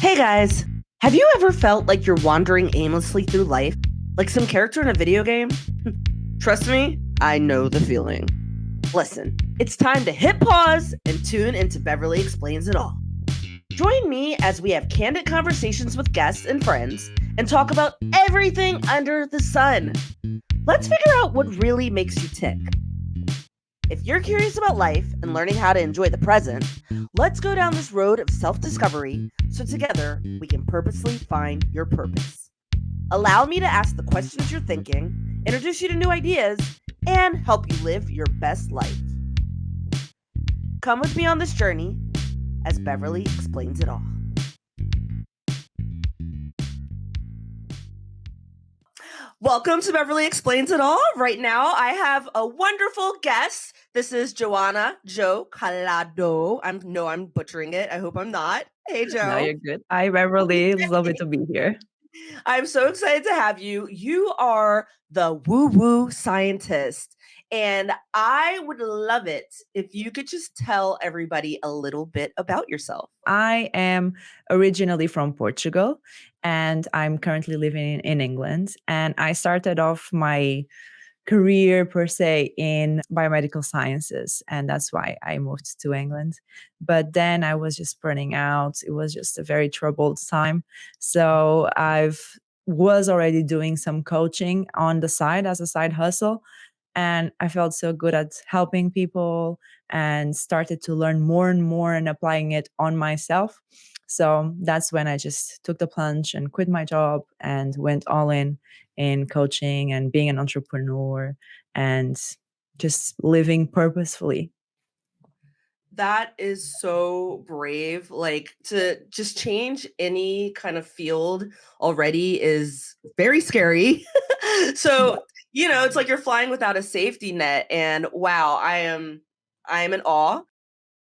Hey guys, have you ever felt like you're wandering aimlessly through life, like some character in a video game? Trust me, I know the feeling. Listen, it's time to hit pause and tune into Beverly Explains It All. Join me as we have candid conversations with guests and friends and talk about everything under the sun. Let's figure out what really makes you tick. If you're curious about life and learning how to enjoy the present, let's go down this road of self-discovery so together we can purposely find your purpose. Allow me to ask the questions you're thinking, introduce you to new ideas, and help you live your best life. Come with me on this journey as Beverly explains it all. Welcome to Beverly Explains It All. Right now, I have a wonderful guest. This is Jo Calado. I'm butchering it. I hope I'm not. Hey, Jo. No, you're good. Hi, Beverly. It's lovely to be here. I'm so excited to have you. You are the woo-woo scientist. And I would love it if you could just tell everybody a little bit about yourself. I am originally from Portugal and I'm currently living in England. And I started off my career per se in biomedical sciences. And that's why I moved to England. But then I was just burning out. It was just a very troubled time. So I've was already doing some coaching on the side as a side hustle. And I felt so good at helping people and started to learn more and more and applying it on myself. So that's when I just took the plunge and quit my job and went all in coaching and being an entrepreneur and just living purposefully. That is so brave. Like to just change any kind of field already is very scary. So, it's like you're flying without a safety net. And wow, I am in awe.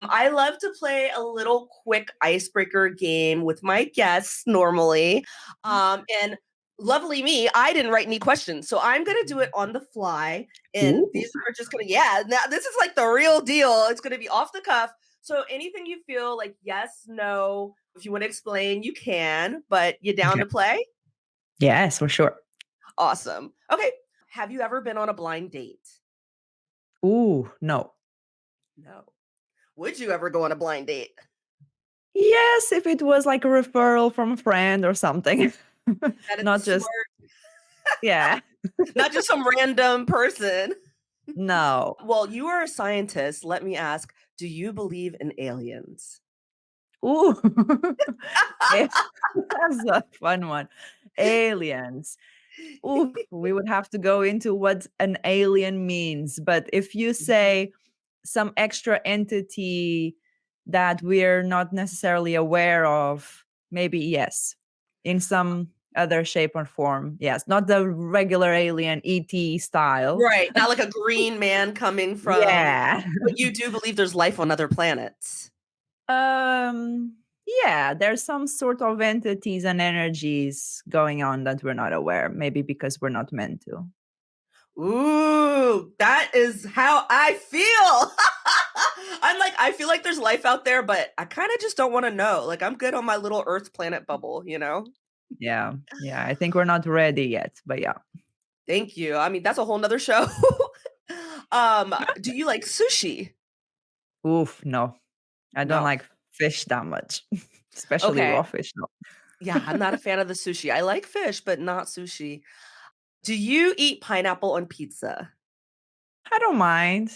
I love to play a little quick icebreaker game with my guests normally. And lovely me, I didn't write any questions. So I'm going to do it on the fly. And Ooh. these are just going to, now this is like the real deal. It's going to be off the cuff. So anything you feel like yes, no, if you want to explain, you can, but you down Okay. to play? Yes, for sure. Awesome. Okay. Have you ever been on a blind date? Ooh, no. No. Would you ever go on a blind date? Yes, if it was like a referral from a friend or something. That is Not smart. just, yeah. Not just some random person. No. Well, you are a scientist. Let me ask, do you believe in aliens? Ooh. That's a fun one. Aliens. Ooh, we would have to go into what an alien means. But if you say some extra entity that we're not necessarily aware of, maybe yes. In some other shape or form, yes. Not the regular alien ET style. Right. Not like a green man coming from, Yeah. but you do believe there's life on other planets. Yeah, there's some sort of entities and energies going on that we're not aware, maybe because we're not meant to. Ooh, that is how I feel. I feel like there's life out there, but I kind of just don't want to know. Like, I'm good on my little Earth planet bubble, Yeah. Yeah. I think we're not ready yet, but yeah. Thank you. I mean, that's a whole nother show. Do you like sushi? Oof, no. I don't No. like fish that much, especially Okay. raw fish. No. Yeah, I'm not a fan of the sushi. I like fish, but not sushi. Do you eat pineapple on pizza? I don't mind.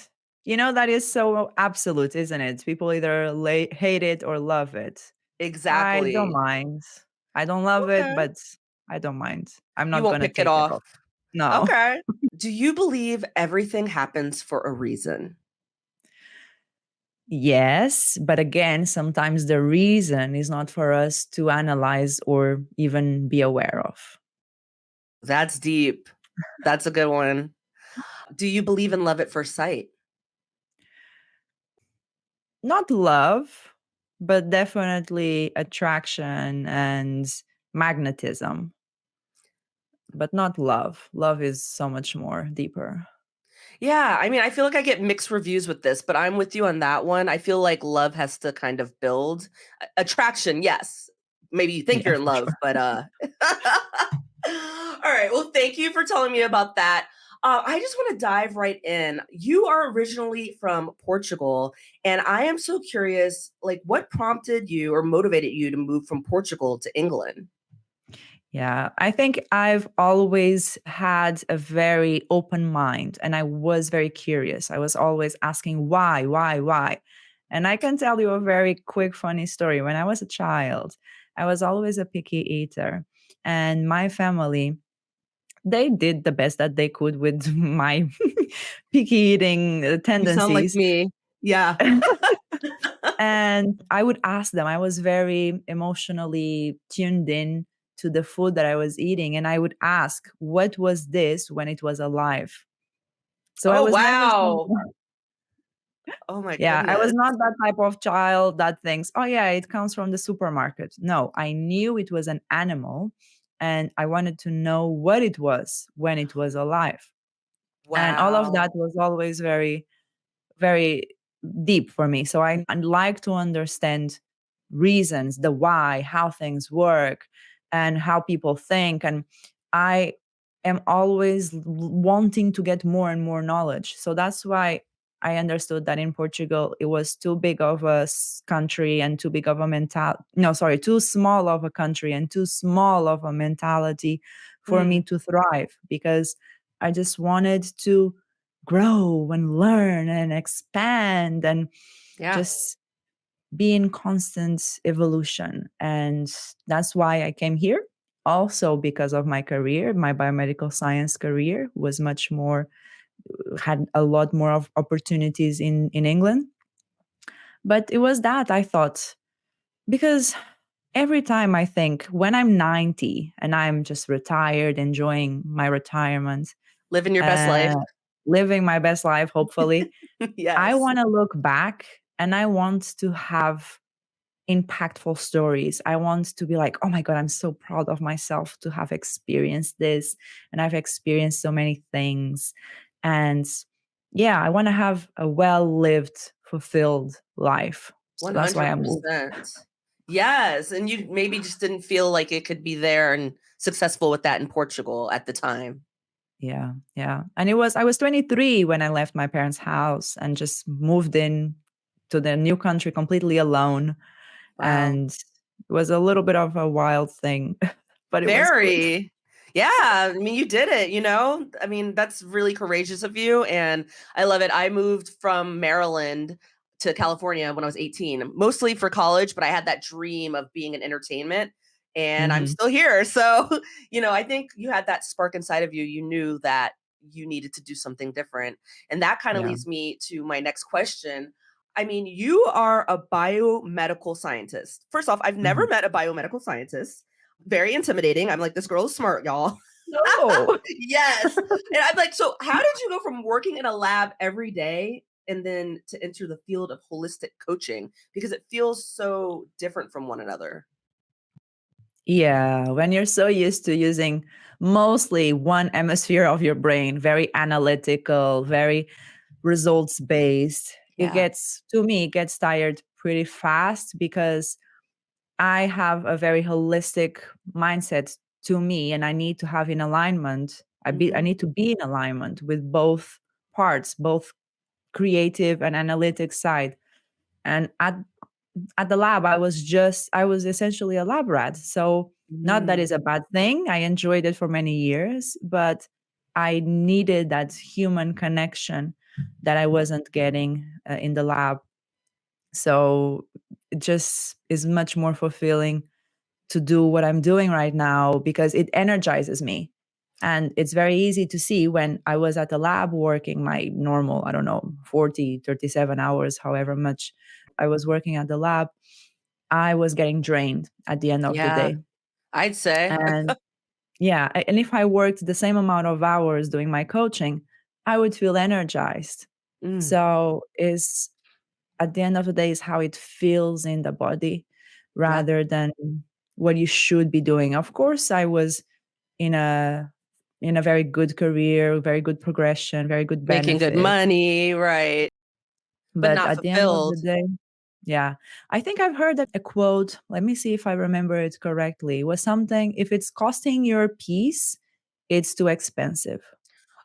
That is so absolute, isn't it? People either hate it or love it. I don't Exactly. mind. I don't love it, Okay. but I don't mind. I'm You not won't gonna pick it take it off. off. No. Okay. Do you believe everything happens for a reason? Yes, but again, sometimes the reason is not for us to analyze or even be aware of. That's deep. That's a good one. Do you believe in love at first sight? Not love, but definitely attraction and magnetism, but not love. Love is so much more deeper. Yeah, I mean, I feel like I get mixed reviews with this, but I'm with you on that one. I feel like love has to kind of build attraction, yes. maybe you think Yeah, you're in for love, sure. but all right. Well, thank you for telling me about that. I just want to dive right in. You are originally from Portugal, and I am so curious, like, what prompted you or motivated you to move from Portugal to England? Yeah, I think I've always had a very open mind and I was very curious. I was always asking why? And I can tell you a very quick, funny story. When I was a child, I was always a picky eater. And my family, they did the best that they could with my picky eating You sound like tendencies. me. Yeah. And I would ask them. I was very emotionally tuned in to the food that I was eating. And I would ask, what was this when it was alive? So I Oh, was never wow. Oh, my yeah, I was goodness. not that type of child that thinks, oh, yeah, it comes from the supermarket. No, I knew it was an animal and I wanted to know what it was when it was alive. And all of that Wow. was always very very deep for me. So I like to understand reasons, the why, how things work, and how people think. And I am always wanting to get more and more knowledge. So that's why I understood that in Portugal it was too big of a country and too big of a mental no sorry too small of a country and too small of a mentality for me Mm, to thrive, because I just wanted to grow and learn and expand and yeah. just be in constant evolution. And that's why I came here. Also, because of my career, my biomedical science career was much more, had a lot more of opportunities in England. But it was that I thought, because every time I think when I'm 90 and I'm just retired, enjoying my retirement, Living your best uh, life. living my best life, hopefully, I Yes. want to look back and I want to have impactful stories. I want to be like, oh my God, I'm so proud of myself to have experienced this. And I've experienced so many things. And yeah, I want to have a well lived, fulfilled life. So that's why I moved. 100%. Yes, and you maybe just didn't feel like it could be there and successful with that in Portugal at the time. Yeah. Yeah. And I was 23 when I left my parents' house and just moved in to the new country completely alone. Wow. And it was a little bit of a wild thing, but it was good. Very. Yeah, I mean, you did it, you know? I mean, that's really courageous of you, and I love it. I moved from Maryland to California when I was 18, mostly for college, but I had that dream of being in entertainment, and I'm Mhm. still here. So, I think you had that spark inside of you. You knew that you needed to do something different. And that kind of Yeah. leads me to my next question. I mean, you are a biomedical scientist. First off, I've never Mhm. met a biomedical scientist. Very intimidating. I'm like, this girl is smart, y'all. No. Yes. And I'm like, so how did you go from working in a lab every day and then to enter the field of holistic coaching? Because it feels so different from one another. Yeah, when you're so used to using mostly one hemisphere of your brain, very analytical, very results based, it Yeah. gets, to me, it gets tired pretty fast because I have a very holistic mindset to me, and I need to have in alignment. I Hmm. need to be in alignment with both parts, both creative and analytic side. And at the lab, I was essentially a lab rat. So not that is a Mm, bad thing. I enjoyed it for many years, but I needed that human connection that I wasn't getting in the lab. So it just is much more fulfilling to do what I'm doing right now because it energizes me. And it's very easy to see when I was at the lab working my normal, I don't know, 40, 37 hours, however much I was working at the lab, I was getting drained at the end of the yeah, day. I'd say. And yeah, and if I worked the same amount of hours doing my coaching, I would feel energized. Mm, So is at the end of the day is how it feels in the body yeah. rather than what you should be doing. Of course, I was in a very good career, very good progression, very good Making good benefits. money, right. But But not at the end of the fulfilled. day, Yeah. I think I've heard a quote. Let me see if I remember it correctly. It was something, if it's costing your peace, it's too expensive.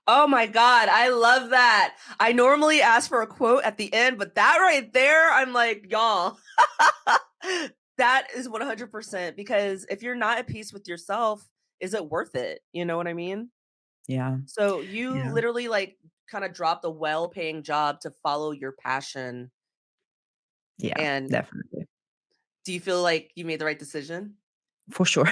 Oh my God, I love that. I normally ask for a quote at the end, but that right there, I'm like, y'all, that is 100% because if you're not at peace with yourself, is it worth it? You know what I mean? Yeah. So you Yeah. literally like kind of dropped a well-paying job to follow your passion. Yeah. And Definitely. do you feel like you made the right decision? For sure.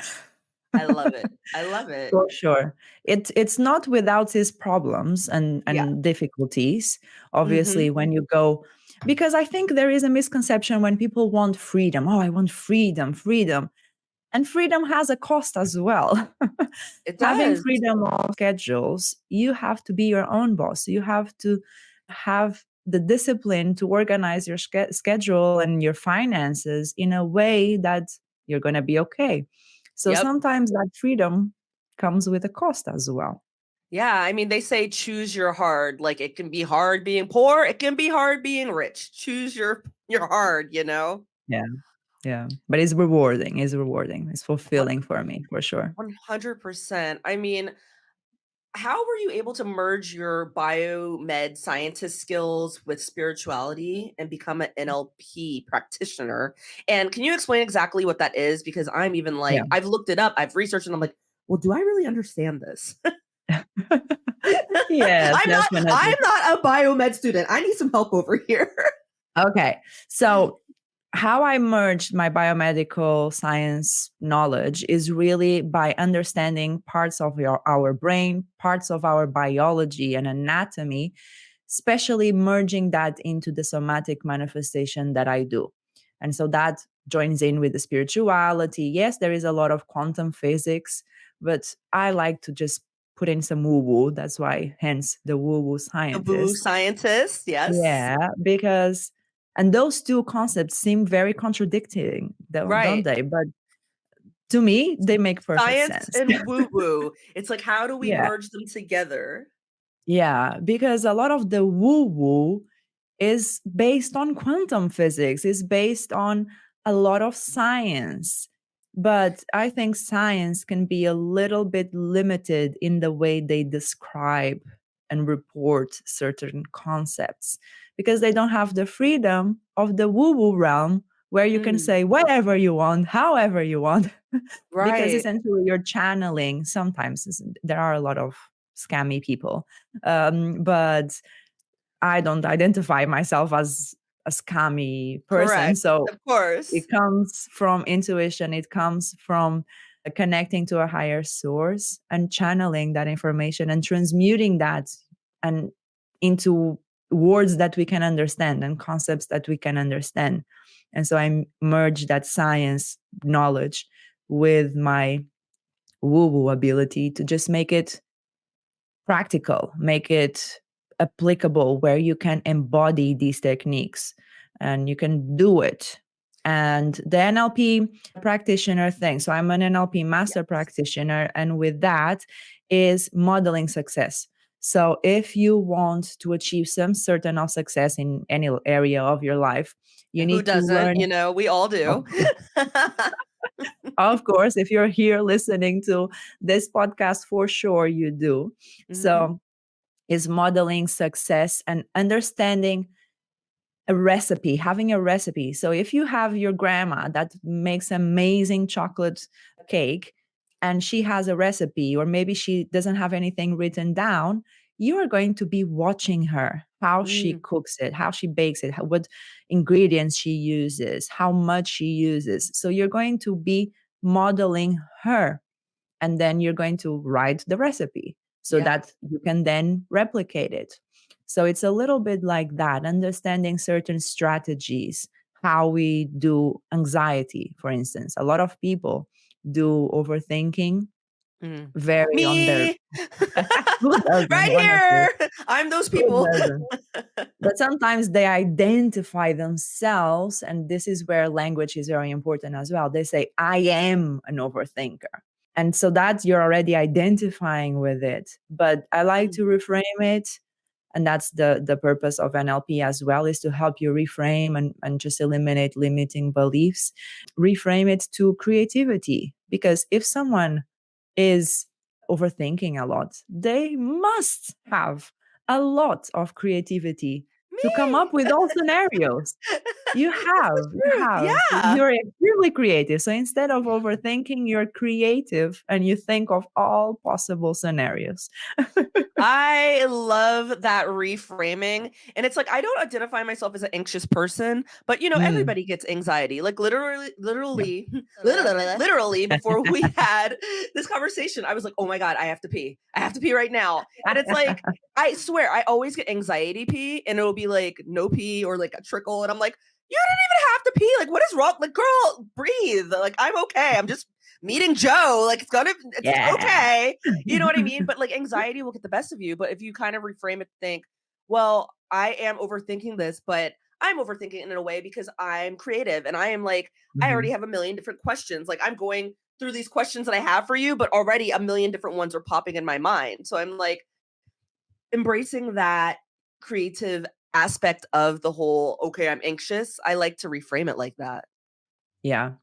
I love it. I love it. For sure. It's not without its problems Yeah. and difficulties. Mhm. Obviously, when you go, because I think there is a misconception when people want freedom. Oh, I want freedom, freedom. And freedom has a cost as well. It Having does. freedom of schedules, you have to be your own boss. You have to have the discipline to organize your schedule and your finances in a way that you're going to be okay. So Yep. sometimes that freedom comes with a cost as well. Yeah, I mean, they say choose your hard. Like it can be hard being poor, it can be hard being rich. Choose your hard, you know? Yeah. Yeah. But it's rewarding. It's rewarding. It's One fulfilling for me, for sure. 100%. I mean, how were you able to merge your biomed scientist skills with spirituality and become an NLP practitioner? And can you explain exactly what that is? Because I'm even Yeah. like, I've looked it up, I've researched, and I'm like, well, do I really understand this? Yes, I'm definitely. not a biomed student. I need some help over here. Okay. So how I merged my biomedical science knowledge is really by understanding parts of our brain, parts of our biology and anatomy, especially merging that into the somatic manifestation that I do. And so that joins in with the spirituality. Yes, there is a lot of quantum physics, but I like to just put in some woo woo. That's why, hence the woo woo The boo scientist. scientist, yes. Yeah, because and those two concepts seem very contradicting, don't Right. they? But to me, they make perfect Science sense. and woo woo. It's like, how do we Yeah. merge them together? Yeah, because a lot of the woo woo is based on quantum physics, is based on a lot of science. But I think science can be a little bit limited in the way they describe and report certain concepts because they don't have the freedom of the woo woo realm where you can Mm, say whatever you want, however you want, because right. essentially you're channeling. Sometimes there are a lot of scammy people, but I don't identify myself as a scammy person. Correct. So Of course. it comes from intuition, it comes from connecting to a higher source and channeling that information and transmuting that and into words that we can understand and concepts that we can understand. And so I merge that science knowledge with my woo woo ability to just make it practical, make it applicable where you can embody these techniques and you can do it. And the NLP practitioner thing. So I'm an NLP Master Yes. Practitioner, and with that is modeling success. So if you want to achieve some certain of success in any area of your life, you Who need to doesn't? learn. You know, we all do. Of course, if you're here listening to this podcast, for sure you do. Mhm. So is modeling success and understanding a recipe, having a recipe. So if you have your grandma that makes amazing chocolate cake and she has a recipe, or maybe she doesn't have anything written down, you are going to be watching her, how she Mm, cooks it, how she bakes it, what ingredients she uses, how much she uses. So you're going to be modeling her, and then you're going to write the recipe so yeah. that you can then replicate it. So it's a little bit like that, understanding certain strategies, how we do anxiety, for instance. A lot of people do overthinking Mm. very on their Me. who doesn't, Right honestly? here. I'm those Who people. doesn't? But sometimes they identify themselves, and this is where language is very important as well. They say, I am an overthinker. And so that you're already identifying with it. But I like Mm, to reframe it And that's the purpose of NLP as well, is to help you reframe and just eliminate limiting beliefs, reframe it to creativity. Because if someone is overthinking a lot, they must have a lot of creativity to come up Me. with all scenarios. You This is have, you true. have. Yeah. You're extremely creative. So instead of overthinking, you're creative and you think of all possible scenarios. I love that reframing. And it's like, I don't identify myself as an anxious person, but Mm, everybody gets anxiety. Like literally, yeah. literally, literally before we had this conversation, I was like, oh my God, I have to pee. I have to pee right now. And it's like, I swear, I always get anxiety pee and it'll be like no pee or like a trickle. And I'm like, you didn't even have to pee. Like, what is wrong? Like, girl, breathe. Like, I'm okay. I'm just meeting Joe. Like, it's Yeah. okay. You know what I mean? But like anxiety will get the best of you. But if you kind of reframe it, think, well, I am overthinking this, but I'm overthinking it in a way because I'm creative and I am like, I already Mhm. have a million different questions. Like I'm going through these questions that I have for you, but already a million different ones are popping in my mind. So I'm like embracing that creative aspect of the whole, okay, I'm anxious. I like to reframe it like that. Yeah.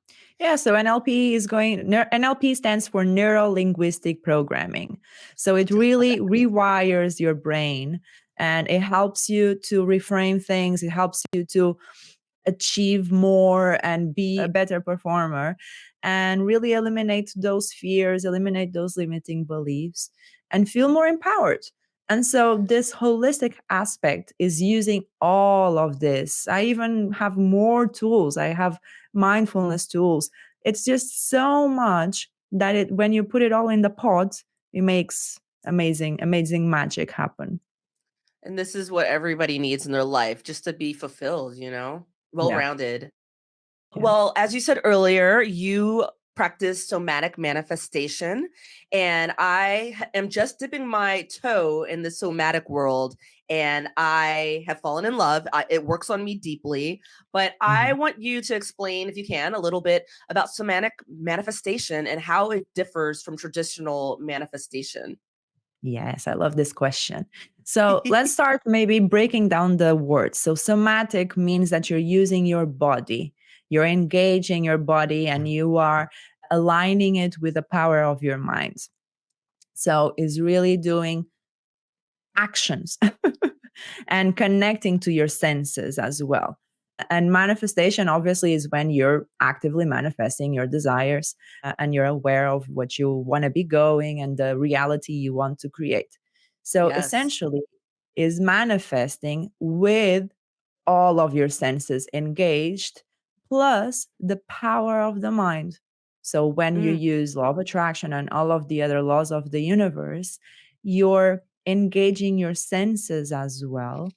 Yeah. So NLP stands for neuro linguistic programming. So it really rewires your brain and it helps you to reframe things. It helps you to achieve more and be a better performer and really eliminate those fears, eliminate those limiting beliefs, and feel more empowered. And so, this holistic aspect is using all of this. I even have more tools, I have mindfulness tools. It's just so much that when you put it all in the pot, it makes amazing, amazing magic happen. And this is what everybody needs in their life just to be fulfilled, well Yeah. rounded. Yeah. Well, as you said earlier, you practice somatic manifestation, and am just dipping my toe in the somatic world, and I have fallen in love. It works on me deeply, but I Mhm. want you to explain, if you can, a little bit about somatic manifestation and how it differs from traditional manifestation. Yes, I love this question. So let's start maybe breaking down the words. So, somatic means that you're using your body, you're engaging your body, and you are aligning it with the power of your mind. So, is really doing actions and connecting to your senses as well. And manifestation obviously is when you're actively manifesting your desires and you're aware of what you want to be going and the reality you want to create. So Yes. essentially is manifesting with all of your senses engaged, plus the power of the mind. So when you Mm, use law of attraction and all of the other laws of the universe, you're engaging your senses as well.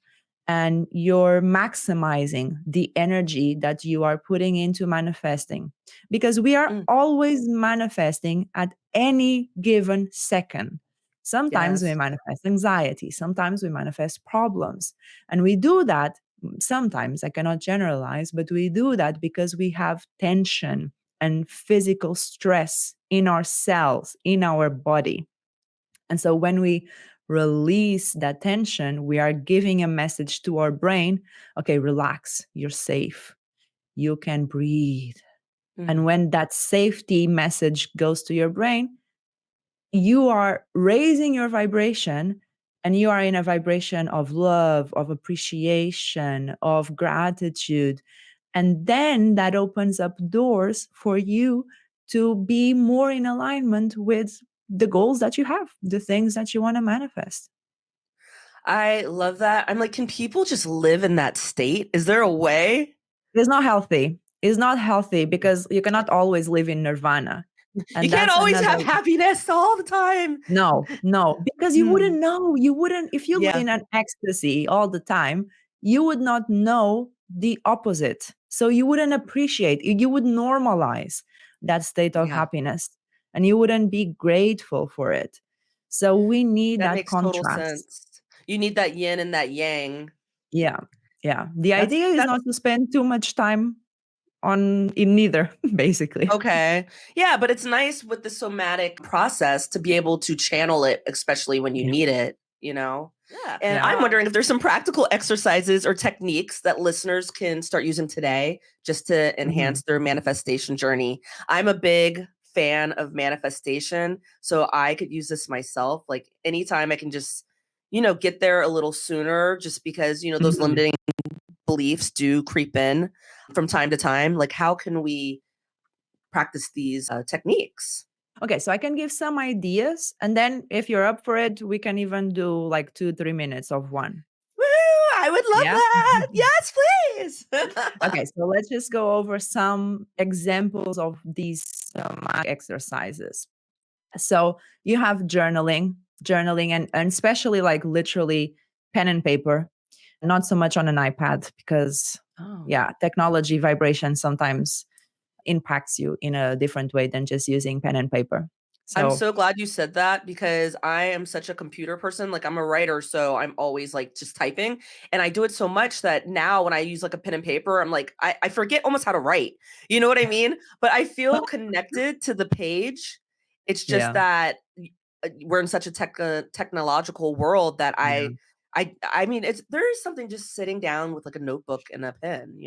And you're maximizing the energy that you are putting into manifesting because we are mm, always manifesting at any given second. Sometimes we yes. manifest anxiety, sometimes we manifest problems. And we do that sometimes, I cannot generalize, but we do that because we have tension and physical stress in our cells, in our body. And so when we release that tension, we are giving a message to our brain, okay, relax, you're safe, you can breathe. And Mm, when that safety message goes to your brain, you are raising your vibration and you are in a vibration of love, of appreciation, of gratitude. And then that opens up doors for you to be more in alignment with the goals that you have, the things that you want to manifest. I love that. I'm like, can people just live in that state? Is there a way? It's not healthy. It's not healthy because you cannot always live in nirvana. You And can't that's always another. have happiness all the time. No, no, because you Mm, wouldn't know. You wouldn't, if you live yeah, in an ecstasy all the time, you would not know the opposite. So you wouldn't appreciate, you would normalize that state of yeah. happiness and you wouldn't be grateful for it. So we need That that makes total contrast. sense. You need that yin and that yang. Yeah. Yeah. The That's idea is that's not to spend too much time on in neither, basically. okay. Yeah, but it's nice with the somatic process to be able to channel it, especially when you Yeah. need it. Yeah. And Yeah. I'm wondering if there's some practical exercises or techniques that listeners can start using today just to Mhm. enhance their manifestation journey. I'm a big fan of manifestation, so I could use this myself. Like anytime I can just, get there a little sooner, just because, those Mhm. limiting beliefs do creep in from time to time. Like, how can we practice these techniques? Okay, so I can give some ideas, and then if you're up for it, we can even do like 2, 3 minutes of one. Woo! I would love Yeah. that. Yes, please. Okay, so let's just go over some examples of these exercises. So you have journaling, and especially like literally pen and paper, not so much on an iPad because, Oh. yeah, technology vibration sometimes impacts you in a different way than just using pen and paper. I'm So, so glad you said that because I am such a computer person. Like I'm a writer, so I'm always like just typing. And I do it so much that now when I use like a pen and paper, I'm like, I forget almost how to write. You know what I mean? But I feel connected to the page. It's just yeah, that we're in such a technological world that yeah. I mean, there is something just sitting down with like a notebook and a pen.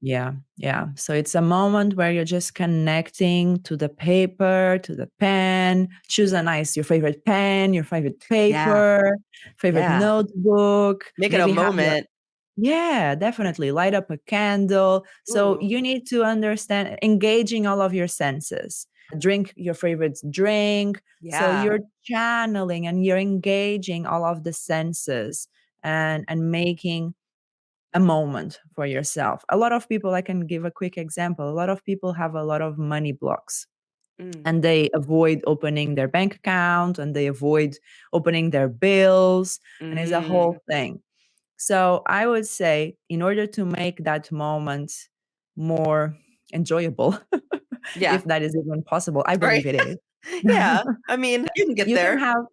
Yeah, yeah. So it's a moment where you're just connecting to the paper, to the pen. Choose your favorite pen, your favorite Yeah. paper, favorite Yeah. notebook. Make it a Maybe have your moment. yeah, definitely light up a candle. So Ooh. you need to understand engaging all of your senses. Drink your favorite drink. So Yeah. you're channeling and you're engaging all of the senses and making a moment for yourself. A lot of people, I can give a quick example. A lot of people have a lot of money blocks Mm. and they avoid opening their bank account and they avoid opening their bills, and it's a Mm. whole thing. So I would say, in order to make that moment more enjoyable, Yeah. if that is even possible, I Right. believe it is. Yeah. I mean, you can get you can there. have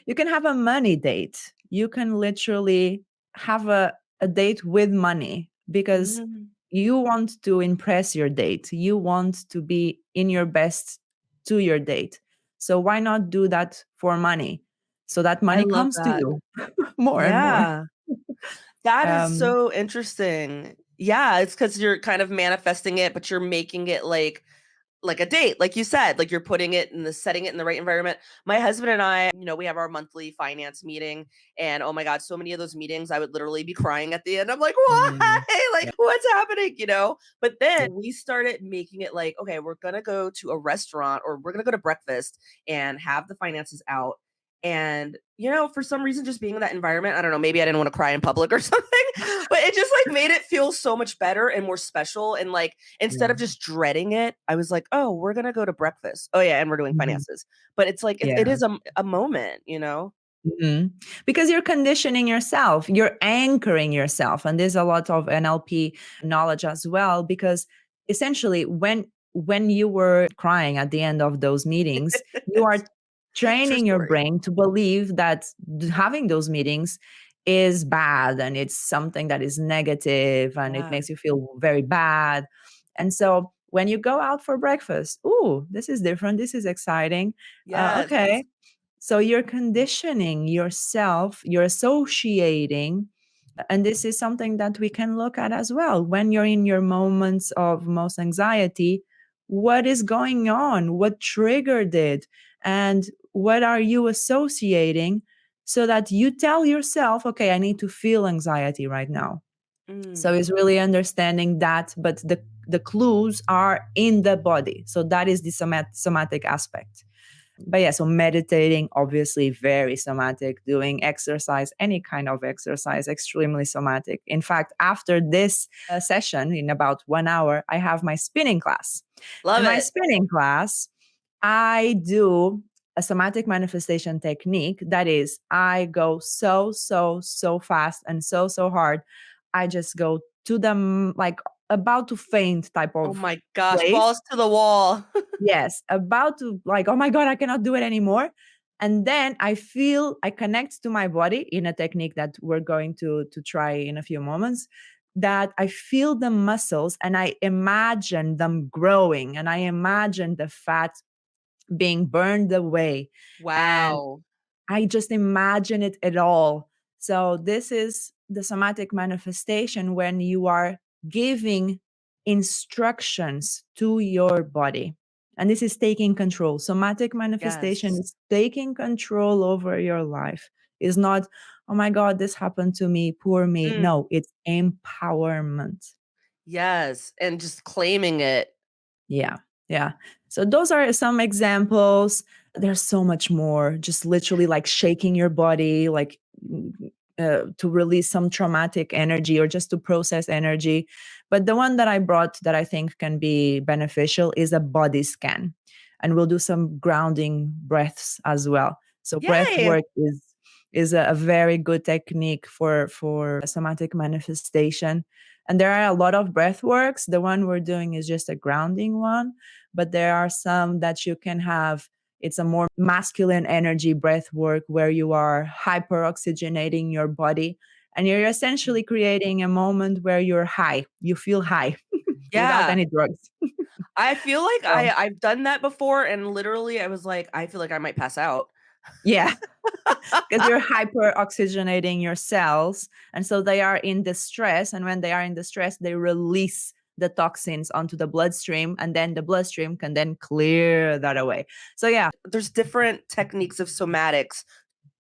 you can have a money date. You can literally have a date with money because Mhm. you want to impress your date. You want to be in your best to your date. So why not do that for money? So that I money love comes to that. you more and more. Yeah. That is Um, so interesting. Yeah, it's because 'cause you're kind of manifesting it, but you're making it like a date, like you said, like you're putting it in the setting it in the right environment. My husband and I, we have our monthly finance meeting, and oh my god, so many of those meetings I would literally be crying at the end. I'm like, "Why? mm, Like yeah, what's happening?" But yeah. then we started making it like, okay, we're going to go to a restaurant or we're going to go to breakfast and have the finances out. And for some reason just being in that environment, I don't know, maybe I didn't want to cry in public or something, but it just like made it feel so much better and more special, and like instead Yeah. of just dreading it, I was like, "Oh, we're gonna go to breakfast. Oh yeah, and we're doing Mhm. finances." But it's like it Yeah. is a moment. Mhm. Because you're conditioning yourself, you're anchoring yourself, and there's a lot of NLP knowledge as well. Because essentially, when you were crying at the end of those meetings, you are True training your story. brain to believe that having those meetings is bad and it's something that is negative and it Yeah. makes you feel very bad. And so when you go out for breakfast, ooh, this is different, this is exciting. Yes. Okay, so you're conditioning yourself, you're associating, and this is something that we can look at as well. When you're in your moments of most anxiety, what is going on? What triggered it? And what are you associating so that you tell yourself, okay, I need to feel anxiety right now. So Mm. it's really understanding that, but the clues are in the body. So that is the somatic aspect. But yeah, so meditating, obviously very somatic, doing exercise, any kind of exercise, extremely somatic. In fact, after this session in about 1 hour, I have my spinning class. Love And my it. spinning class, I do a somatic manifestation technique. That is, I go so fast and so hard. I just go to them like about to faint type Oh of my gosh, place. balls to the wall. Yes, about to like, oh my God, I cannot do it anymore. And then I connect to my body in a technique that we're going to try in a few moments, that I feel the muscles and I imagine them growing and I imagine the fat being burned away. And Wow. I just imagine it at all. So this is the somatic manifestation when you are giving instructions to your body. And this is taking control. Somatic manifestation Yes. is taking control over your life. It's not, oh my God, this happened to me, poor me. Mm, No, it's empowerment. yes. And just claiming it. Yeah. Yeah. So those are some examples. There's so much more. Just literally like shaking your body, like to release some traumatic energy or just to process energy. But the one that I brought that I think can be beneficial is a body scan. And we'll do some grounding breaths as well. So breath Yay. work is a very good technique for somatic manifestation. And there are a lot of breath works. The one we're doing is just a grounding one, but there are some that you can have. It's a more masculine energy breath work where you are hyper oxygenating your body and you're essentially creating a moment where you're high. You feel high without Yeah. any drugs. I feel like So, I've done that before, and literally I was like, I feel like I might pass out. yeah, because you're hyper oxygenating your cells. And so they are in distress. And when they are in distress, they release the toxins onto the bloodstream. And then the bloodstream can then clear that away. So, yeah. There's different techniques of somatics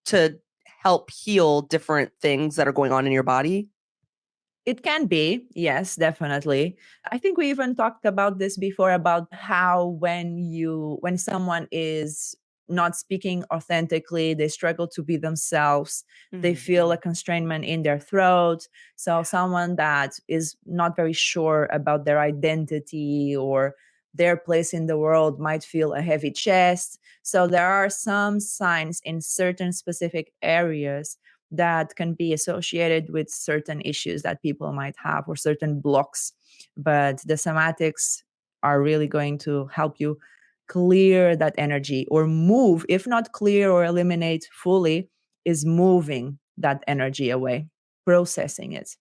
to help heal different things that are going on in your body. It can be, yes, definitely. I think we even talked about this before about how when someone is not speaking authentically, they struggle to be themselves, they feel Mhm. a constrainment in their throat. So someone that is not very sure about their identity or their place in the world might feel a heavy chest. So there are some signs in certain specific areas that can be associated with certain issues that people might have or certain blocks. But the somatics are really going to help you clear that energy or move, if not clear or eliminate fully, is moving that energy away, processing it.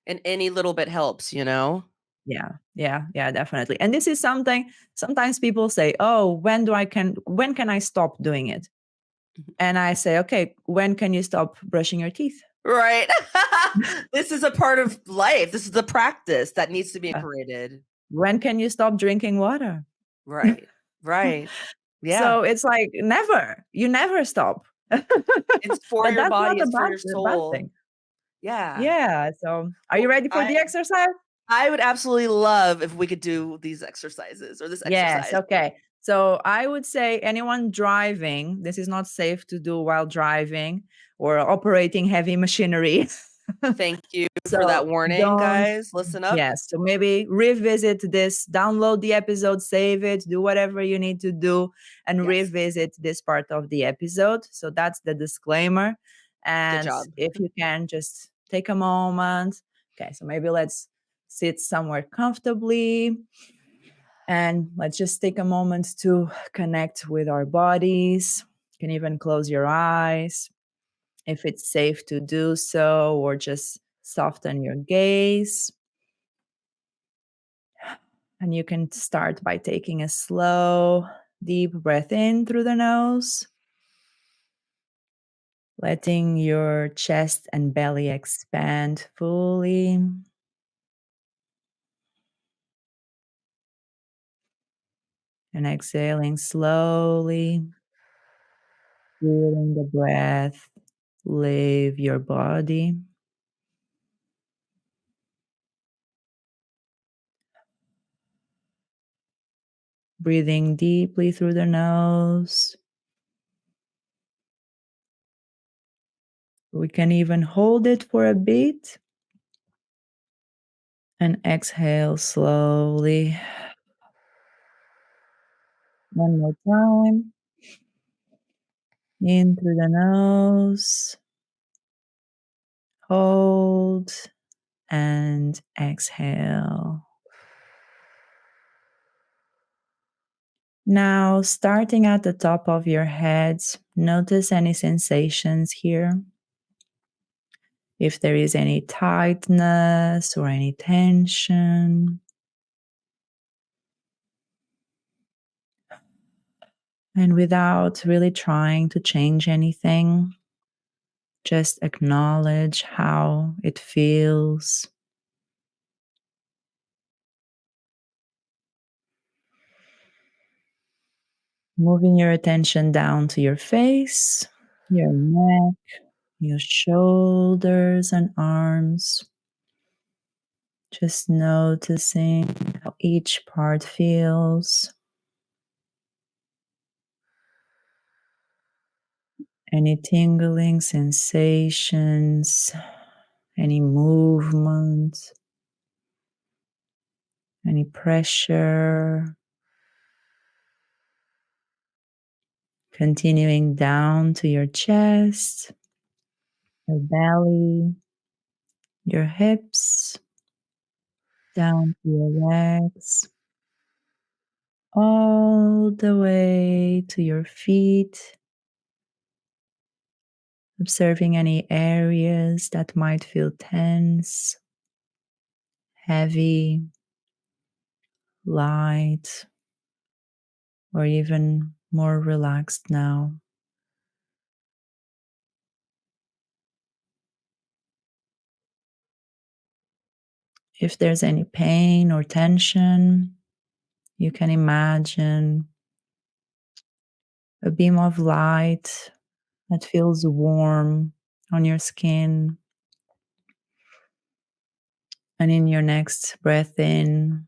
And any little bit helps, you know? Yeah, yeah, yeah, definitely. And this is something sometimes people say, "Oh, when can I stop doing it?" And I say, "Okay, when can you stop brushing your teeth?" Right. This is a part of life. This is a practice that needs to be Uh, incorporated. when can you stop drinking water? Right. Right. Yeah. So it's like never, you never stop. It's for But your that's not body, a it's for your bad soul. thing. Yeah. Yeah. So are you Well, ready for the exercise? I would absolutely love if we could do these exercises or this Yes. exercise. Okay. So I would say anyone driving, this is not safe to do while driving or operating heavy machinery. Thank you for So that warning, don't. guys. Listen up. Yes. So maybe revisit this, download the episode, save it, do whatever you need to do, and Yes. revisit this part of the episode. So that's the disclaimer. Good And job. if you can just take a moment. Okay. So maybe let's sit somewhere comfortably and let's just take a moment to connect with our bodies. You can even close your eyes if it's safe to do so, or just soften your gaze. And you can start by taking a slow, deep breath in through the nose, letting your chest and belly expand fully, and exhaling slowly, feeling the breath leave your body. Breathing deeply through the nose. We can even hold it for a bit and exhale slowly. One more time. In through the nose, hold, and exhale. Now, starting at the top of your head, notice any sensations here. If there is any tightness or any tension. And without really trying to change anything, just acknowledge how it feels. Moving your attention down to your face, your neck, your shoulders and arms. Just noticing how each part feels. Any tingling sensations, any movement, any pressure. Continuing down to your chest, your belly, your hips, down to your legs, all the way to your feet, observing any areas that might feel tense, heavy, light, or even more relaxed now. If there's any pain or tension, you can imagine a beam of light that feels warm on your skin. And in your next breath in,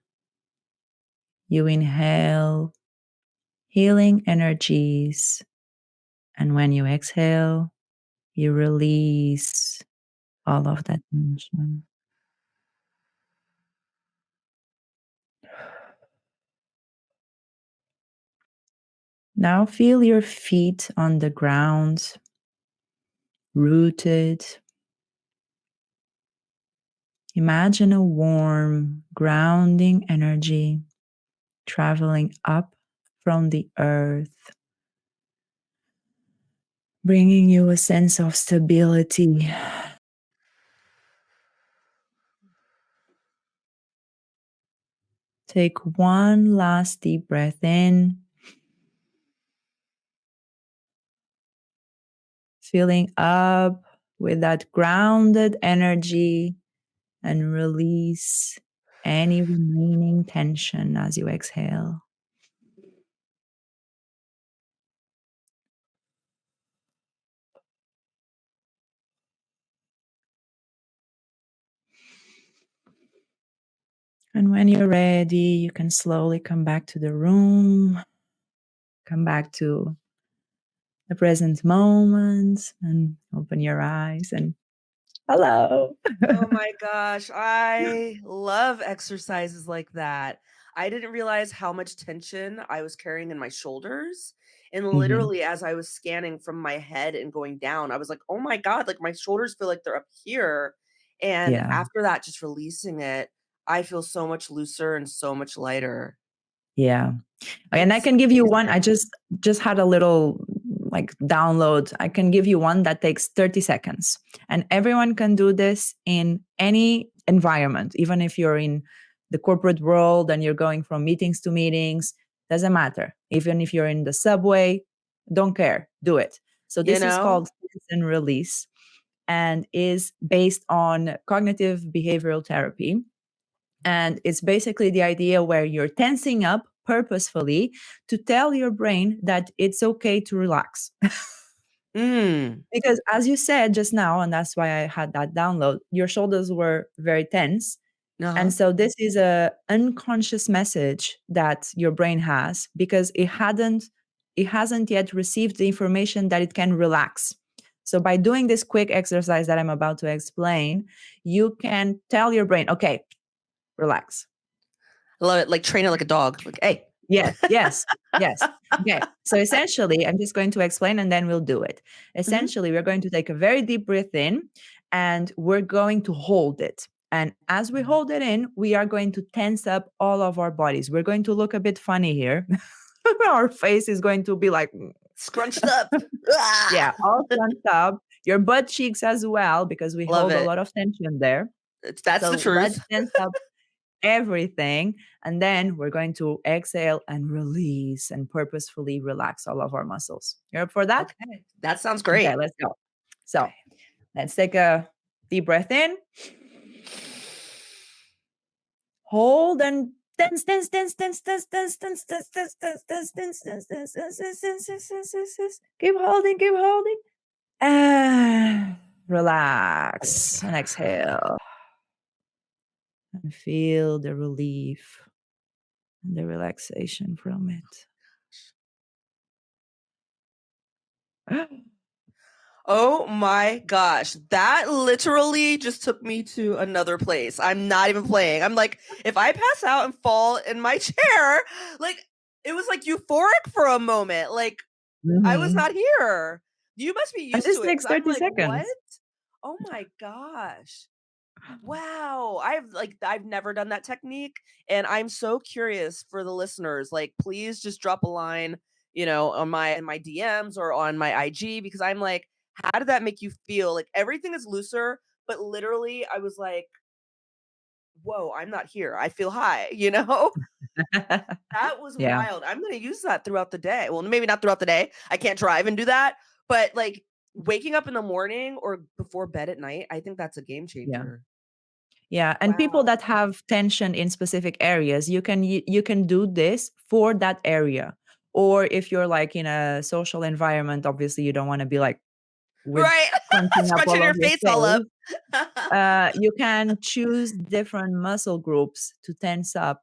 you inhale healing energies. And when you exhale, you release all of that tension. Now feel your feet on the ground, rooted. Imagine a warm, grounding energy traveling up from the earth, bringing you a sense of stability. Take one last deep breath in, filling up with that grounded energy, and release any remaining tension as you exhale. And when you're ready, you can slowly come back to the room, come back to the present moment, and open your eyes and hello. Oh my gosh, I love exercises like that. I didn't realize how much tension I was carrying in my shoulders. And Mhm. literally, as I was scanning from my head and going down, I was like, oh my God, like my shoulders feel like they're up here. And Yeah. after that, just releasing it, I feel so much looser and so much lighter. Yeah. And I It's can give you one. I amazing. just had a little like download. I can give you one that takes 30 seconds. And everyone can do this in any environment, even if you're in the corporate world and you're going from meetings to meetings, doesn't matter. Even if you're in the subway, don't care, do it. So You this is know? called sense and release and is based on cognitive behavioral therapy. And it's basically the idea where you're tensing up purposefully to tell your brain that it's okay to relax. Mm. Because as you said just now, and that's why I had that download, your shoulders were very tense. Uh-huh. And so this is a unconscious message that your brain has because it hasn't yet received the information that it can relax. So by doing this quick exercise that I'm about to explain, you can tell your brain, okay, relax. I love it. Like train it like a dog. Like, hey. Yes, yes, yes. Okay. So essentially, I'm just going to explain and then we'll do it. Mhm. Essentially, we're going to take a very deep breath in and we're going to hold it. And as we hold it in, we are going to tense up all of our bodies. We're going to look a bit funny here. Our face is going to be like, Scrunched up. yeah, Ah! all clenched up. Your butt cheeks as well, because we Love hold a it. lot of tension there. That's the So let's truth. tense up. everything. And then we're going to exhale and release and purposefully relax all of our muscles. You're up for that? Okay. That sounds Okay, great. let's go. So Okay. let's take a deep breath in, hold, and tense, tense, tense, tense, tense, tense, tense, tense, tense, tense, tense, tense, tense, tense, tense, tense, tense, tense, tense, tense. Keep holding, keep holding. And relax and exhale. And feel the relief and the relaxation from it. Oh my gosh. That literally just took me to another place. I'm not even playing. I'm like, if I pass out and fall in my chair, like it was like euphoric for a moment. Like I was Mhm. not here. You must be And used this to it takes because I'm 30 like, what? seconds. Oh my gosh. Wow. I've never done that technique and I'm so curious for the listeners. Like please just drop a line, on my DMs or on my IG because I'm like, how did that make you feel? Like everything is looser, but literally I was like, whoa, I'm not here. I feel high. That was Yeah. wild. I'm going to use that throughout the day. Well, maybe not throughout the day. I can't drive and do that, but like waking up in the morning or before bed at night, I think that's a game Yeah. changer. Yeah, and people Wow. that have tension in specific areas, you can do this for that area. Or if you're like in a social environment, obviously you don't want to be like with Right. crunching up Scrunching all your of your face all up. face. You can choose different muscle groups to tense up,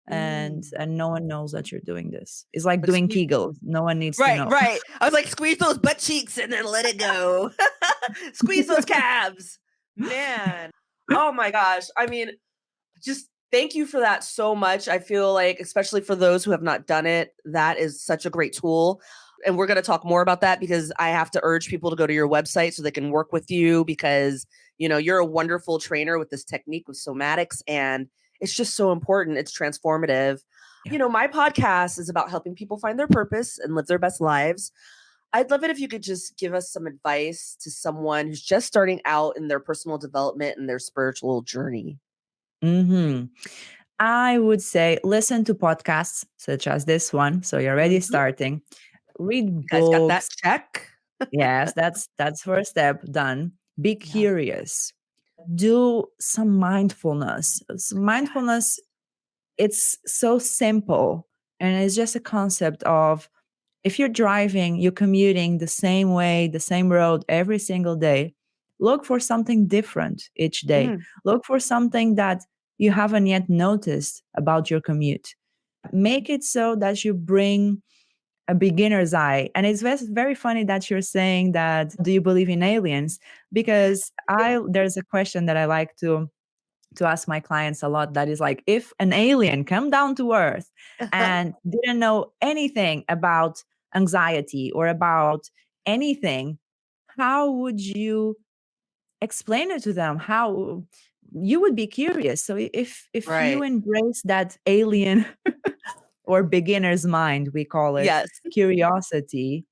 and Mm. no one knows that you're doing this. It's like Like doing squeeze. Kegels. No one needs to Right, know. right. I was like, squeeze those butt cheeks and then let it go. Squeeze those calves. Man. Oh my gosh. I mean, just thank you for that so much. I feel like, especially for those who have not done it, that is such a great tool. And we're going to talk more about that because I have to urge people to go to your website so they can work with you because, you're a wonderful trainer with this technique with somatics and it's just so important. It's transformative. Yeah. My podcast is about helping people find their purpose and live their best lives. I'd love it if you could just give us some advice to someone who's just starting out in their personal development and their spiritual journey. hmm I would say listen to podcasts such as this one. So you're already Mhm. starting. Read You guys got that books. check? Yes, that's first step done. Be Yeah. curious. Do some mindfulness. Yeah. Mindfulness, it's so simple, and it's just a concept of if you're driving, you're commuting the same way, the same road every single day, look for something different each day. Mm. Look for something that you haven't yet noticed about your commute. Make it so that you bring a beginner's eye. And it's very funny that you're saying that, do you believe in aliens? Because Yeah. there's a question that I like to ask my clients a lot, that is like, if an alien come down to earth and didn't know anything about anxiety or about anything, how would you explain it to them? How you would be curious. So if you Right. embrace that alien or beginner's mind, we call it, Yes. curiosity,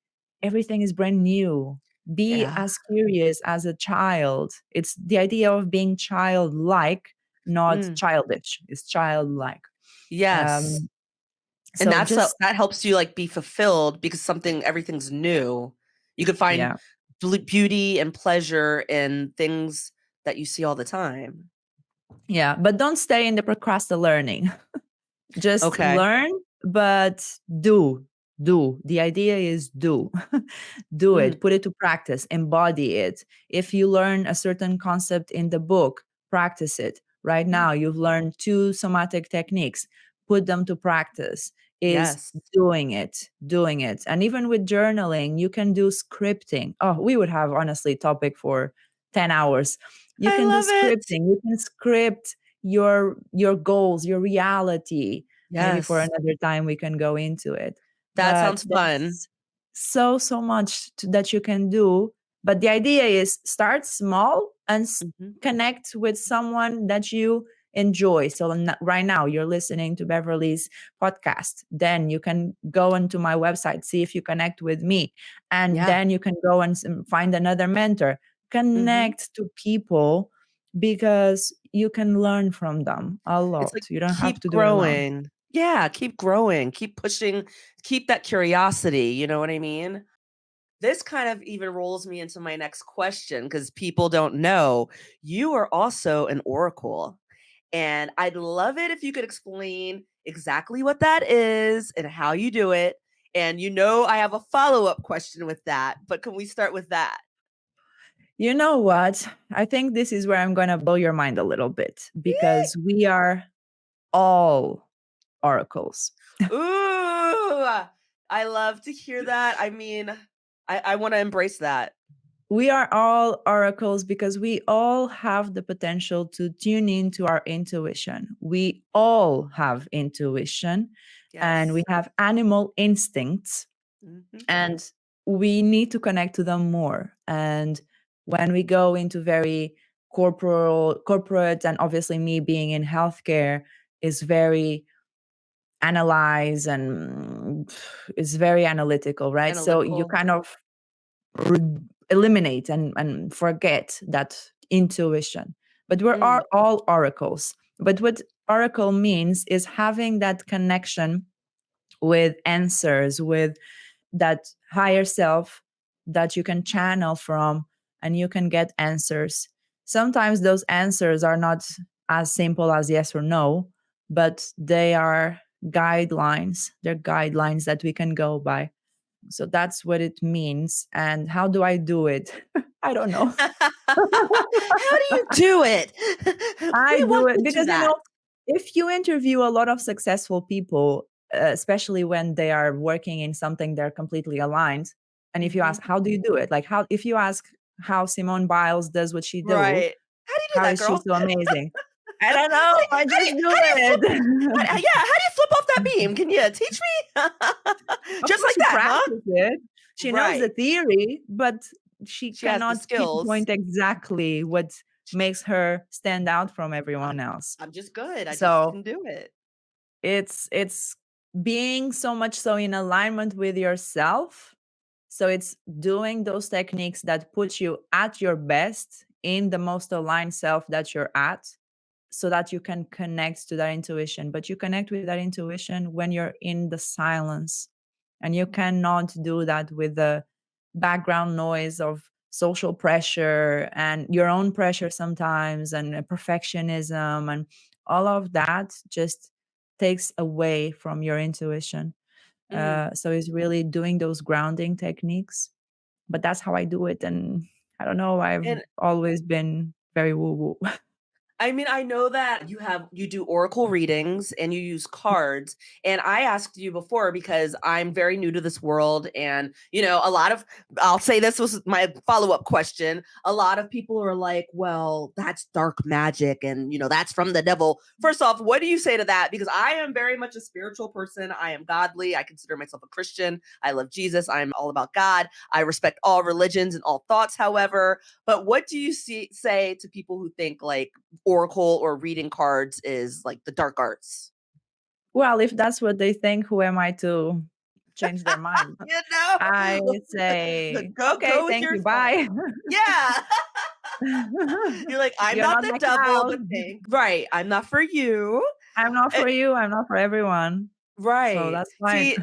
everything is brand new. Be Yeah. as curious as a child. It's the idea of being childlike, not Mm. childish. It's childlike. Yes. Um, And so just that helps you like be fulfilled because everything's new. You could find yeah, beauty and pleasure in things that you see all the time. yeah. But don't stay in the procrastinate learning. Just Okay. learn, but do. Do. The idea is do. Do Mm. it. Put it to practice. Embody it. If you learn a certain concept in the book, practice it. Right Mm. now, you've learned 2 somatic techniques. Put them to practice. Is Yes. doing it, doing it. And even with journaling, you can do scripting. Oh, we would have honestly topic for 10 hours. You I can do love it. scripting. You can script your goals, your reality. Maybe for Yes. another time we can go into it. That But sounds fun. there's so much that you can do. But the idea is start small and Mhm. connect with someone that you enjoy. So right now you're listening to Beverly's podcast. Then you can go onto my website, see if you connect with me, and Yeah. then you can go and find another mentor. Mhm. Connect to people because you can learn from them a It's like lot. You don't have keep to do it alone. growing. Yeah, keep growing, keep pushing, keep that curiosity, you know what I mean? This kind of even rolls me into my next question because people don't know you are also an oracle. And I'd love it if you could explain exactly what that is and how you do it. And I have a follow up question with that, but can we start with that? You know what? I think this is where I'm going to blow your mind a little bit because we are all oracles. Ooh, I love to hear that. I mean, I want to embrace that. We are all oracles because we all have the potential to tune into our intuition. We all have intuition and we Yes. have animal instincts, Hmm. and we need to connect to them more. And when we go into very corporate, and obviously me being in healthcare is very analyze and is very analytical, right? So you Analytical. kind of eliminate and forget that intuition. But we're Mm, all oracles. But what oracle means is having that connection with answers, with that higher self that you can channel from, and you can get answers. Sometimes those answers are not as simple as yes or no, but they are guidelines. They're guidelines that we can go by. So that's what it means. And how do I do it? I don't know. how do you do it? I We do want it to do because, that. if you interview a lot of successful people, especially when they are working in something they're completely aligned, and if you Mhm. ask, how do you do it? Like, if you ask how Simone Biles does what she do, Right. How do you do how that, is she girl? so amazing? I don't How know. do I you how do just you do how do you flip it. yeah, how do you flip off that beam? Can you teach me? Of Just course, like she that, huh? practices it. She knows the Right. theory, but she She has the cannot skills. pinpoint exactly what makes her stand out from everyone else. I'm just good. I just So can do it. it's being so much so in alignment with yourself. So it's doing those techniques that put you at your best in the most aligned self that you're at, so that you can connect to that intuition. But you connect with that intuition when you're in the silence. And you cannot do that with the background noise of social pressure and your own pressure sometimes, and perfectionism, and all of that just takes away from your intuition. Mm. So it's really doing those grounding techniques. But that's how I do it. And I don't know, I've And always been very woo woo. I mean, I know that you do oracle readings and you use cards. And I asked you before because I'm very new to this world. And, a lot of, I'll say this was my follow up question. A lot of people are like, well, that's dark magic and, that's from the devil. First off, what do you say to that? Because I am very much a spiritual person. I am godly. I consider myself a Christian. I love Jesus. I'm all about God. I respect all religions and all thoughts, however. But what do you say to people who think like oracle or reading cards is like the dark arts? Well, if that's what they think, who am I to change their mind? You know? I say, Go okay, with thank your you, thought. bye. Yeah. You're like, I'm You're not not the my devil, crowd. but thank right. I'm not for you. I'm not Eh, for you. I'm not for everyone. So right. that's fine. See,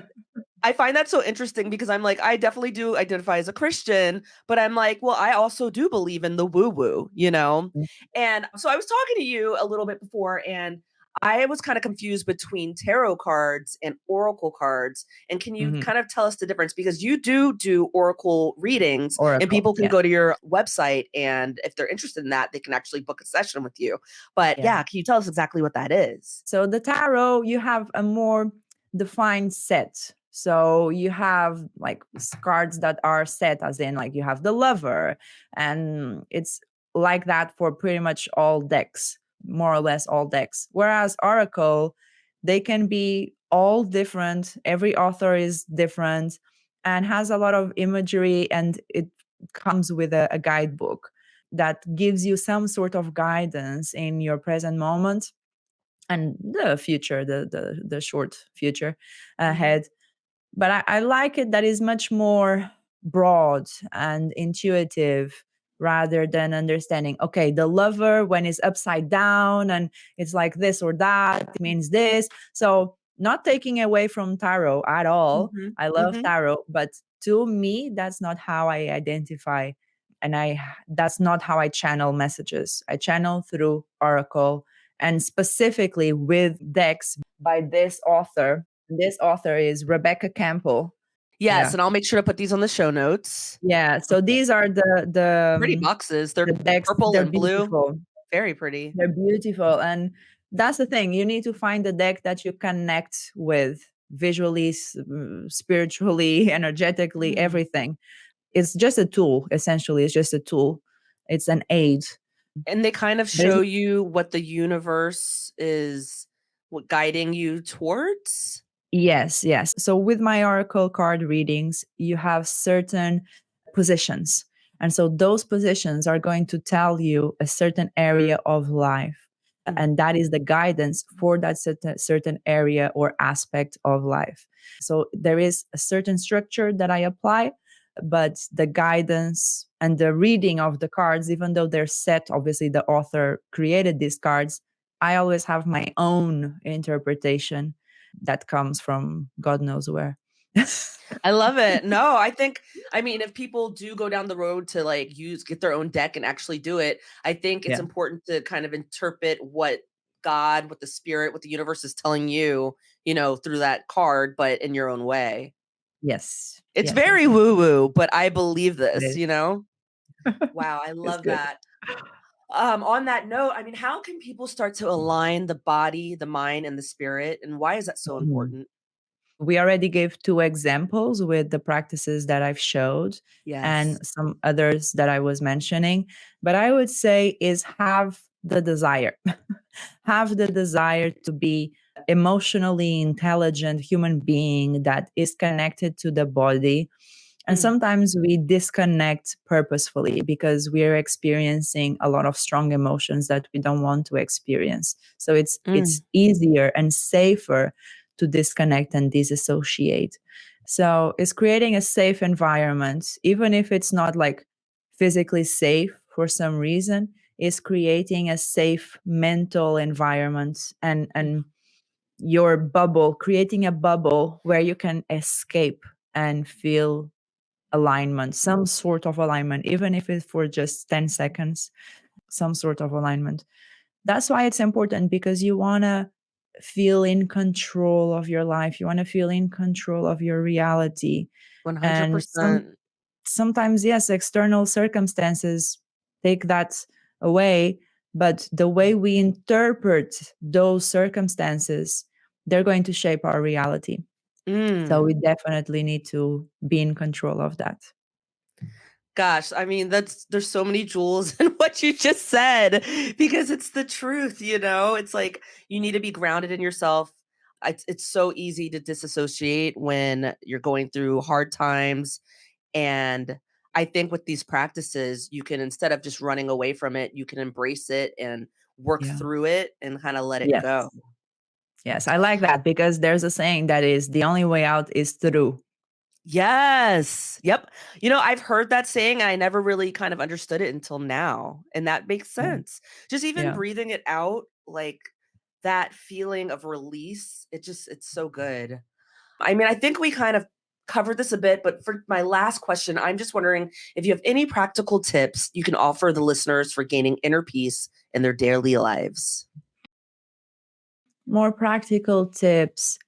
I find that so interesting because I'm like, I definitely do identify as a Christian, but I'm like, well, I also do believe in the woo woo, you know? And so I was talking to you a little bit before, and I was kind of confused between tarot cards and oracle cards. And can you Mhm. kind of tell us the difference? Because you do oracle readings, and Oracle. people can Yeah. go to your website, and if they're interested in that, they can actually book a session with you. But Yeah. yeah, can you tell us exactly what that is? So the tarot, you have a more defined set. So you have like cards that are set, as in like you have the lover, and it's like that for pretty much all decks, more or less all decks. Whereas oracle, they can be all different. Every author is different and has a lot of imagery, and it comes with a guidebook that gives you some sort of guidance in your present moment and the future, the short future Mhm. ahead. But I like it that is much more broad and intuitive. rather than understanding, okay, the lover, when it's upside down and it's like this or that, it means this. So not taking away from tarot at all. Mhm, I love mhm. tarot, but to me, that's not how I identify, and that's not how I channel messages. I channel through oracle, and specifically with decks by this author. This author is Rebecca Campbell. Yes, Yeah. and I'll make sure to put these on the show notes. Yeah. So Okay. these are Pretty boxes. the They're decks. purple They're and blue. beautiful. Very pretty. They're beautiful. And that's the thing. You need to find a deck that you connect with visually, spiritually, energetically, Mm. everything. It's just a tool, essentially. It's just a tool. It's an aid. And they kind of There's show you what the universe is guiding you towards? Yes, yes. So with my oracle card readings, you have certain positions. And so those positions are going to tell you a certain area of life. Mm, And that is the guidance for that certain area or aspect of life. So there is a certain structure that I apply, but the guidance and the reading of the cards, even though they're set, obviously the author created these cards, I always have my own interpretation that comes from God knows where. I love it. No, I mean, if people do go down the road to like get their own deck and actually do it, I think it's Yeah. important to kind of interpret what God, what the spirit, what the universe is telling you, through that card, but in your own way. Yes. It's Yes. Yes. very Yes. woo woo, but I believe It this, is. Wow, I It's love good. that. On that note, I mean, how can people start to align the body, the mind, and the spirit? And why is that so Mhm. important? We already gave two examples with the practices that I've showed and Yes. some others that I was mentioning. But I would say is have the desire. Have the desire to be emotionally intelligent human being that is connected to the body. And Mm, sometimes we disconnect purposefully because we're experiencing a lot of strong emotions that we don't want to experience. So it's mm, easier and safer to disconnect and disassociate. So it's creating a safe environment, even if it's not like physically safe for some reason, is creating a safe mental environment and your bubble, creating a bubble where you can escape and feel alignment, some sort of alignment, even if it's for just 10 seconds, some sort of alignment. That's why it's important because you want to feel in control of your life. You want to feel in control of your reality. And 100%. sometimes, yes, external circumstances take that away, but the way we interpret those circumstances, they're going to shape our reality. So Mm. we definitely need to be in control of that. Gosh, I mean, there's so many jewels in what you just said because it's the truth, It's like you need to be grounded in yourself. It's so easy to disassociate when you're going through hard times. And I think with these practices, you can, instead of just running away from it, you can embrace it and work Yeah. through it and kind of let it Yes. go. Yes, I like that because there's a saying that is the only way out is through. Yes. Yep. I've heard that saying. I never really kind of understood it until now. And that makes Yeah. sense. Just even Yeah. breathing it out, like that feeling of release, it's so good. I mean, I think we kind of covered this a bit, but for my last question, I'm just wondering if you have any practical tips you can offer the listeners for gaining inner peace in their daily lives. More practical tips.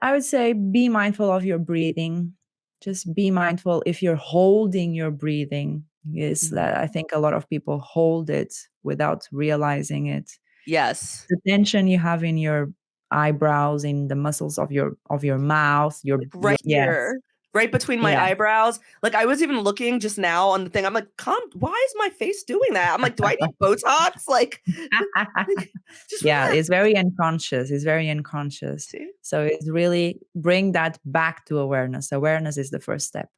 I would say be mindful of your breathing. Just be mindful if you're holding your breathing. Is Mhm. that I think a lot of people hold it without realizing it. Yes. The tension you have in your eyebrows, in the muscles of your mouth, Like your right yes. here, right between my Yeah. eyebrows. Like I was even looking just now on the thing. I'm like, why is my face doing that? I'm like, do I need Botox? Like, just Yeah, relax. it's very unconscious. It's very unconscious. See? So it's really bring that back to awareness. Awareness is the first step.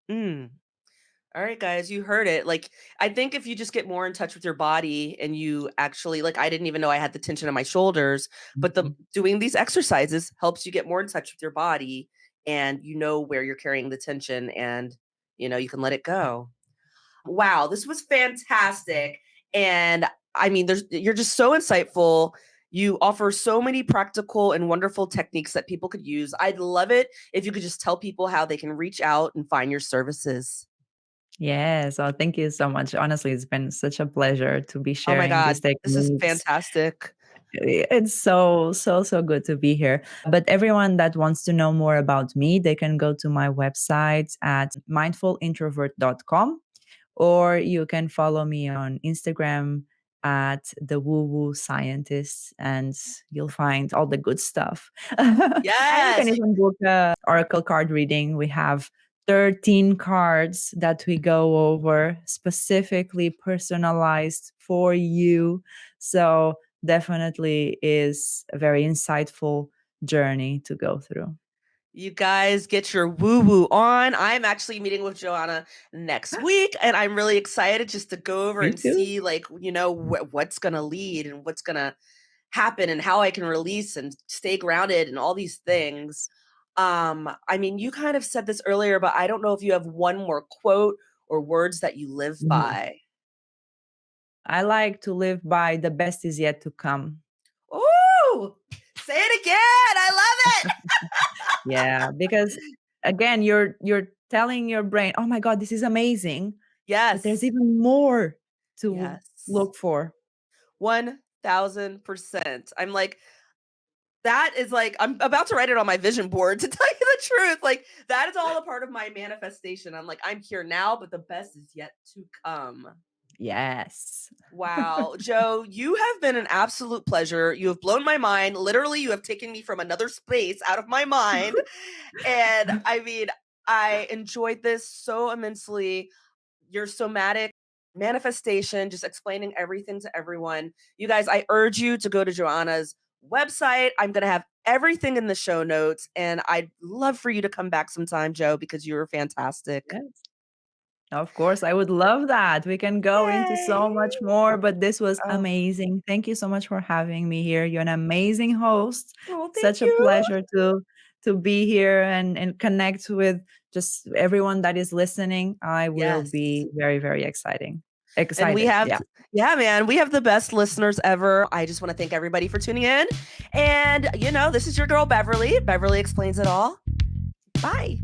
Mm. All right, guys, you heard it. Like, I think if you just get more in touch with your body and you actually, like, I didn't even know I had the tension in my shoulders, but Mhm. doing these exercises helps you get more in touch with your body and you know where you're carrying the tension and you can let it go. Wow, this was fantastic. And I mean, you're just so insightful. You offer so many practical and wonderful techniques that people could use. I'd love it if you could just tell people how they can reach out and find your services. Yes. Oh, thank you so much. Honestly, it's been such a pleasure to be Oh my sharing these God, this is techniques. fantastic. It's so good to be here. But everyone that wants to know more about me, they can go to my website at mindfulintrovert.com, or you can follow me on Instagram at the woo woo scientist, and you'll find all the good stuff. And you can Yes, even book a oracle card reading. We have 13 cards that we go over, specifically personalized for you. So definitely is a very insightful journey to go through. you guys get your woo woo on. I'm actually meeting with Joanna next week, and I'm really excited just to go over Me and too. see, like, what's going to lead and what's going to happen and how I can release and stay grounded and all these things. I mean, you kind of said this earlier, but I don't know if you have one more quote or words that you live Mhm. by. I like to live by the best is yet to come. Ooh, say it again. I love it. Yeah, because again, you're telling your brain, "Oh my god, this is amazing," but there's Yes. even more to Yes. look for. 1000%. I'm like, that is like, I'm about to write it on my vision board to tell you the truth. Like, that is all a part of my manifestation. I'm like, I'm here now, but the best is yet to come. Yes. Wow. Jo, you have been an absolute pleasure. You have blown my mind. Literally, you have taken me from another space out of my mind. And I mean, I enjoyed this so immensely. Your somatic manifestation, just explaining everything to everyone. You guys, I urge you to go to Joanna's website. I'm going to have everything in the show notes. And I'd love for you to come back sometime, Jo, because you were fantastic. Yes. Of course, I would love that. We can go into so Yay. much more, but this was Oh, amazing. Thank you so much for having me here. You're an amazing host. oh, thank Such a you. pleasure to be here and connect with just everyone that is listening. I will Yes. be very And we excited. have, Yeah. yeah, man, we have the best listeners ever. I just want to thank everybody for tuning in. And, this is your girl, Beverly. Beverly explains it all. Bye.